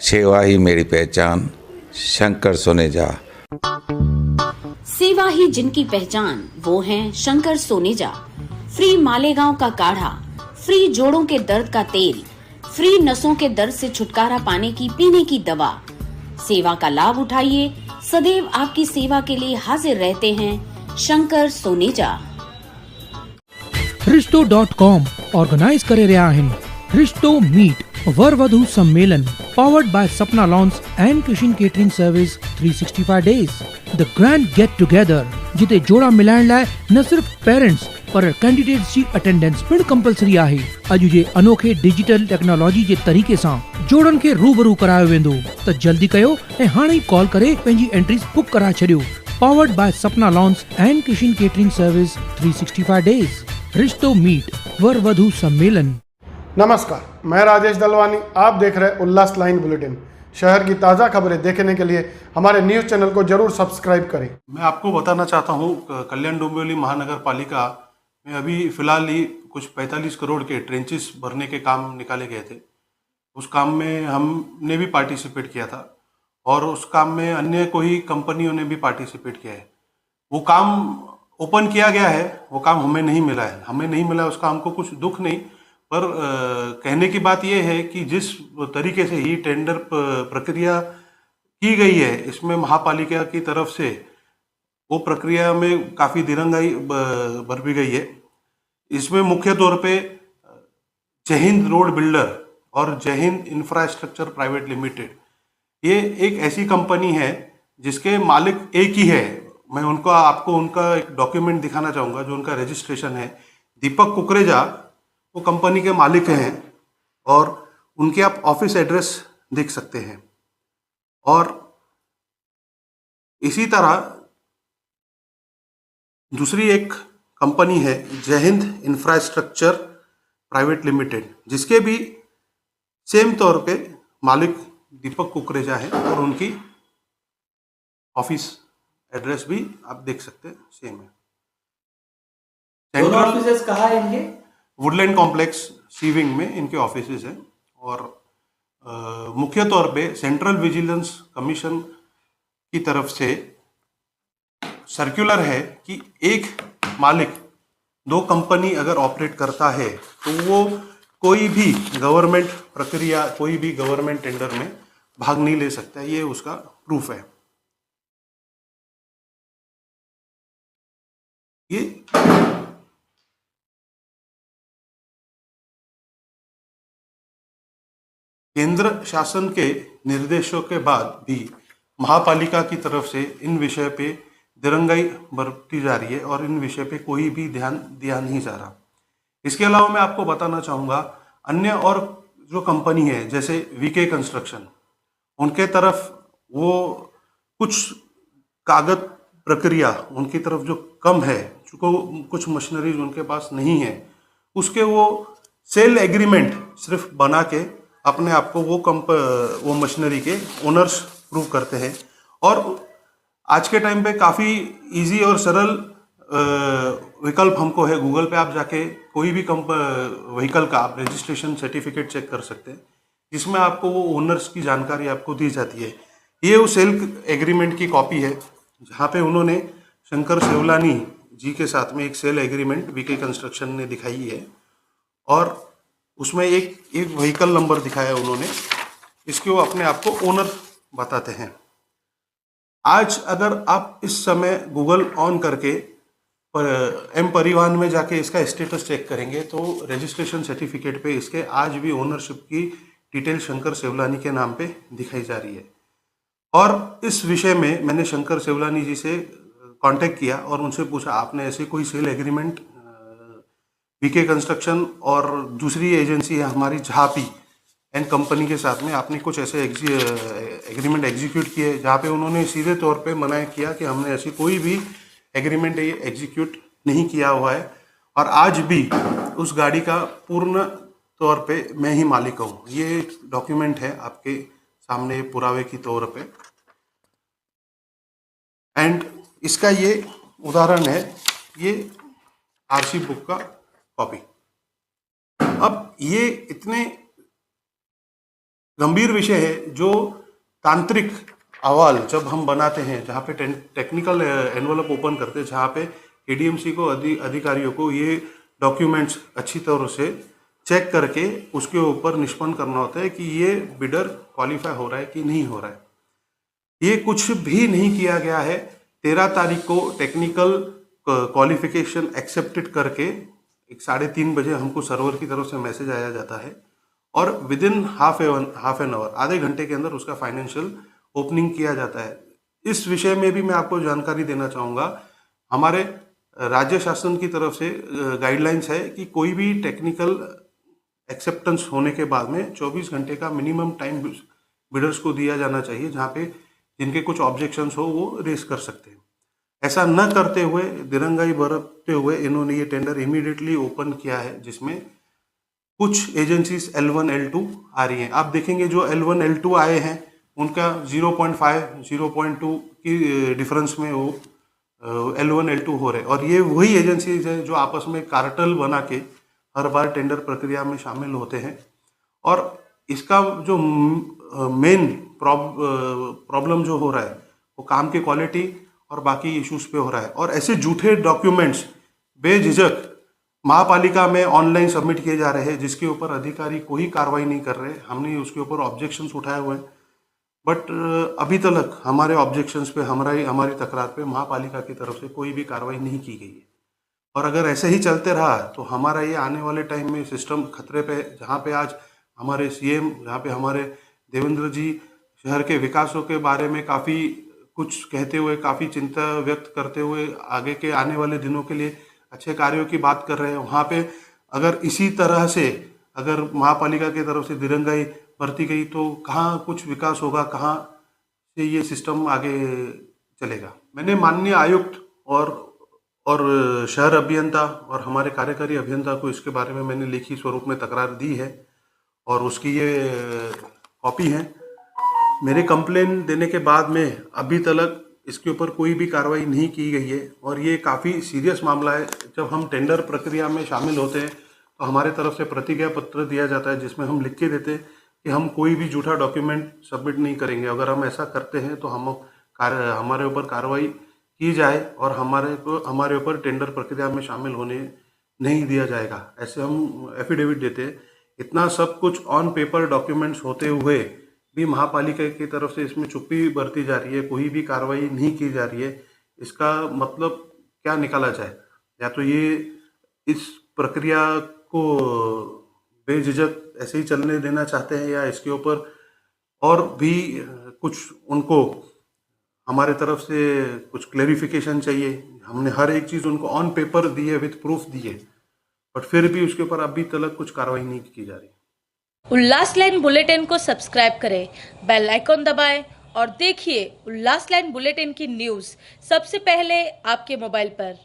सेवा ही मेरी पहचान, शंकर सोनेजा। सेवा ही जिनकी पहचान, वो हैं शंकर सोनेजा। फ्री मालेगांव का काढ़ा, फ्री जोड़ों के दर्द का तेल, फ्री नसों के दर्द से छुटकारा पाने की पीने की दवा। सेवा का लाभ उठाइए, सदैव आपकी सेवा के लिए हाजिर रहते हैं शंकर सोनेजा। रिश्तो.com ऑर्गेनाइज करे रहा आहिनि रिश्तो मीट वर वधू सम्मेलन powered by Sapna Lawns and Kishin Catering Service 365 days. The grand get together जिते जोड़ा मिलाइण लाइ न सिर्फ पेरेंट्स पर कैंडिडेट्स जी अटेंडेंस पिण कंपलसरी आहे। अॼु जे अनोखे डिजिटल टेक्नोलॉजी जे तरीक़े सां जोड़नि खे रूबरू करायो वेंदो, त जल्दी कयो ऐं हाणे ई कॉल करे पंहिंजी एंट्रीज बुक कराए छॾियो। Powered by Sapna Lawns and Kishin Catering Service 365 days. रिश्तो मीट वर वधू सम्मेलन। नमस्कार, मैं राजेश दलवानी। आप देख रहे हैं उल्लास लाइन बुलेटिन। शहर की ताज़ा खबरें देखने के लिए हमारे न्यूज़ चैनल को जरूर सब्सक्राइब करें। मैं आपको बताना चाहता हूँ, कल्याण डोंबिवली महानगर पालिका में अभी फ़िलहाल ही कुछ 45 करोड़ के ट्रेंचेस भरने के काम निकाले गए थे। उस काम में हमने भी पार्टिसिपेट किया था और उस काम में अन्य कोई कंपनियों ने भी पार्टिसिपेट किया है। वो काम ओपन किया गया है, वो काम हमें नहीं मिला है। हमें नहीं मिला उसका हमको कुछ दुख नहीं, पर कहने की बात यह है कि जिस तरीके से ही टेंडर प्रक्रिया की गई है, इसमें महापालिका की तरफ से वो प्रक्रिया में काफ़ी दिरंगाई बरती गई है। इसमें मुख्य तौर पे जय हिंद रोड बिल्डर और जय हिंद इंफ्रास्ट्रक्चर प्राइवेट लिमिटेड, ये एक ऐसी कंपनी है जिसके मालिक एक ही है। मैं आपको उनका एक डॉक्यूमेंट दिखाना चाहूँगा, जो उनका रजिस्ट्रेशन है। दीपक कुकरेजा वो कंपनी के मालिक हैं और उनके आप ऑफिस एड्रेस देख सकते हैं। और इसी तरह दूसरी एक कंपनी है जय हिंद इंफ्रास्ट्रक्चर प्राइवेट लिमिटेड, जिसके भी सेम तौर पे मालिक दीपक कुकरेजा है और उनकी ऑफिस एड्रेस भी आप देख सकते हैं, सेम है। दोनों ऑफिसेस कहाँ है इनके? वुडलैंड कॉम्प्लेक्स सी विंग में इनके ऑफिसेज हैं। और मुख्य तौर पे सेंट्रल विजिलेंस कमीशन की तरफ से सर्कुलर है कि एक मालिक दो कंपनी अगर ऑपरेट करता है तो वो कोई भी गवर्नमेंट प्रक्रिया, कोई भी गवर्नमेंट टेंडर में भाग नहीं ले सकता। ये उसका प्रूफ है। ये केंद्र शासन के निर्देशों के बाद भी महापालिका की तरफ से इन विषय पे दिरंगाई बरती जा रही है और इन विषय पे कोई भी ध्यान दिया नहीं जा रहा। इसके अलावा मैं आपको बताना चाहूँगा, अन्य और जो कंपनी है जैसे वीके कंस्ट्रक्शन, उनके तरफ वो कुछ कागज प्रक्रिया उनकी तरफ जो कम है, चूँकि कुछ मशीनरीज उनके पास नहीं है, उसके वो सेल एग्रीमेंट सिर्फ बना के अपने आप को वो मशीनरी के ओनर्स प्रूव करते हैं। और आज के टाइम पे काफ़ी इजी और सरल विकल्प हमको है। गूगल पे आप जाके कोई भी व्हीकल का आप रजिस्ट्रेशन सर्टिफिकेट चेक कर सकते हैं, जिसमें आपको वो ओनर्स की जानकारी आपको दी जाती है। ये वो सेल एग्रीमेंट की कॉपी है, जहाँ पे उन्होंने शंकर सेवलानी जी के साथ में एक सेल एग्रीमेंट वीके कंस्ट्रक्शन ने दिखाई है और उसमें एक व्हीकल नंबर दिखाया उन्होंने। इसके वो अपने आप को ओनर बताते हैं। आज अगर आप इस समय गूगल ऑन करके एम परिवहन में जाके इसका स्टेटस चेक करेंगे तो रजिस्ट्रेशन सर्टिफिकेट पे इसके आज भी ओनरशिप की डिटेल शंकर सेवलानी के नाम पे दिखाई जा रही है। और इस विषय में मैंने शंकर सेवलानी जी से कांटेक्ट किया और उनसे पूछा, आपने ऐसे कोई सेल एग्रीमेंट वीके कंस्ट्रक्शन और दूसरी एजेंसी है हमारी झापी एंड कंपनी के साथ में, आपने कुछ ऐसे एग्रीमेंट एग्जीक्यूट किए? जहाँ पे उन्होंने सीधे तौर पे मना किया कि हमने ऐसी कोई भी एग्रीमेंट एग्जीक्यूट नहीं किया हुआ है और आज भी उस गाड़ी का पूर्ण तौर पे मैं ही मालिक हूँ। ये डॉक्यूमेंट है आपके सामने पुरावे की तौर पे। एंड इसका ये उदाहरण है, ये आरसी बुक का कॉपी। अब ये इतने गंभीर विषय है। जो तांत्रिक अहवाल जब हम बनाते हैं, जहाँ पे टेक्निकल एनवलप ओपन करते हैं, जहाँ पे एडीएमसी को अधिकारियों को ये डॉक्यूमेंट्स अच्छी तरह से चेक करके उसके ऊपर निष्पन्न करना होता है कि ये बिडर क्वालिफाई हो रहा है कि नहीं हो रहा है। ये कुछ भी नहीं किया गया है। 13 तारीख को टेक्निकल क्वालिफिकेशन एक्सेप्टेड करके 3:30 बजे हमको सर्वर की तरफ से मैसेज आया जाता है और with in half an hour, आधे घंटे के अंदर उसका फाइनेंशियल ओपनिंग किया जाता है। इस विषय में भी मैं आपको जानकारी देना चाहूँगा। हमारे राज्य शासन की तरफ से गाइडलाइंस है कि कोई भी टेक्निकल एक्सेप्टेंस होने के बाद में 24 घंटे का मिनिमम टाइम बिडर्स को दिया जाना चाहिए, जहाँ पे जिनके कुछ ऑब्जेक्शंस हो वो रेस कर सकते हैं। ऐसा न करते हुए, दिरंगाई बरतते हुए इन्होंने ये टेंडर इमीडिएटली ओपन किया है, जिसमें कुछ एजेंसीज L1 L2 आ रही हैं। आप देखेंगे जो L1 L2 आए हैं उनका 0.5 0.2 की डिफरेंस में वो L1 L2 हो रहे हैं, और ये वही एजेंसीज हैं जो आपस में कार्टेल बना के हर बार टेंडर प्रक्रिया में शामिल होते हैं। और इसका जो मेन प्रॉब्लम जो हो रहा है वो काम की क्वालिटी और बाकी इश्यूज पे हो रहा है। और ऐसे झूठे डॉक्यूमेंट्स बेझिझक महापालिका में ऑनलाइन सबमिट किए जा रहे हैं, जिसके ऊपर अधिकारी कोई कार्रवाई नहीं कर रहे। हमने उसके ऊपर ऑब्जेक्शंस उठाए हुए हैं, बट अभी तक हमारे ऑब्जेक्शंस पे, हमारी तकरार पे महापालिका की तरफ से कोई भी कार्रवाई नहीं की गई है। और अगर ऐसे ही चलते रहा तो हमारा ये आने वाले टाइम में सिस्टम खतरे पे, जहाँ पे आज हमारे सीएम, जहाँ पे हमारे देवेंद्र जी शहर के विकासों के बारे में काफ़ी कुछ कहते हुए, काफ़ी चिंता व्यक्त करते हुए आगे के आने वाले दिनों के लिए अच्छे कार्यों की बात कर रहे हैं, वहाँ पे अगर इसी तरह से अगर महापालिका की तरफ से दिरंगाई बरती गई तो कहाँ कुछ विकास होगा, कहाँ से ये सिस्टम आगे चलेगा। मैंने माननीय आयुक्त और शहर अभियंता और हमारे कार्यकारी अभियंता को इसके बारे में मैंने लिखित स्वरूप में तकरार दी है और उसकी ये कॉपी है। मेरे कंप्लेन देने के बाद में अभी तक इसके ऊपर कोई भी कार्रवाई नहीं की गई है, और ये काफ़ी सीरियस मामला है। जब हम टेंडर प्रक्रिया में शामिल होते हैं तो हमारे तरफ से प्रतिज्ञा पत्र दिया जाता है, जिसमें हम लिख के देते हैं कि हम कोई भी झूठा डॉक्यूमेंट सबमिट नहीं करेंगे। अगर हम ऐसा करते हैं तो हमारे ऊपर कार्रवाई की जाए और हमारे ऊपर टेंडर प्रक्रिया में शामिल होने नहीं दिया जाएगा, ऐसे हम एफिडेविट देते हैं। इतना सब कुछ ऑन पेपर डॉक्यूमेंट्स होते हुए भी महापालिका की तरफ से इसमें चुप्पी बरती जा रही है, कोई भी कार्रवाई नहीं की जा रही है। इसका मतलब क्या निकाला जाए? या तो ये इस प्रक्रिया को बेझिझक ऐसे ही चलने देना चाहते हैं, या इसके ऊपर और भी कुछ उनको हमारे तरफ से कुछ क्लैरिफिकेशन चाहिए। हमने हर एक चीज़ उनको ऑन पेपर दी है, विथ प्रूफ दी है, बट फिर भी उसके ऊपर अभी तक कुछ कार्रवाई नहीं की जा रही। उल्लास लाइन बुलेटिन को सब्सक्राइब करें, बेल आइकॉन दबाएं और देखिए उल्लास लाइन बुलेटिन की न्यूज़ सबसे पहले आपके मोबाइल पर।